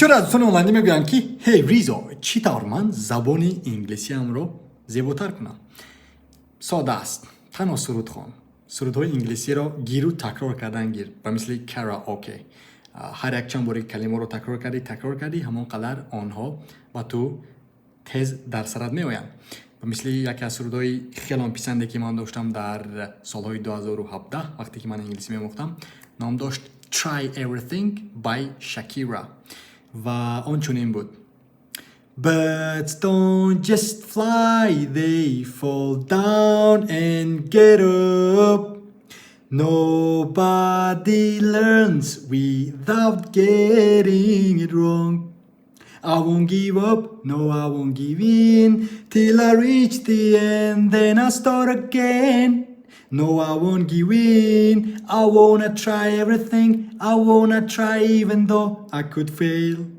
چرا دوستان آنلاین میگویند که هی ریزا چطور من زبان انگلیسیم رو زیباتر کنم؟ ساده است. تنها سرود خوان. سرودهای انگلیسی رو گیرو تکرار کردن گیر و مثل کاراوکه. هر یک چند باری کلمه رو تکرار کردی همون قدر آنها و تو تیز در سرت می آیند. و مثل یکی از سرودهای خیلی پسنده که من داشتم در سالهای 2017 وقتی که من انگلیسی می‌آموختم نام داشت Try Everything by Shakira و آن چنین بود Birds don't just fly, they fall down and get up. Nobody learns without getting it wrong. I won't give up, no I won't give in till I reach the end, then I start again. No I won't give in, I wanna try everything, I wanna try even though I could fail.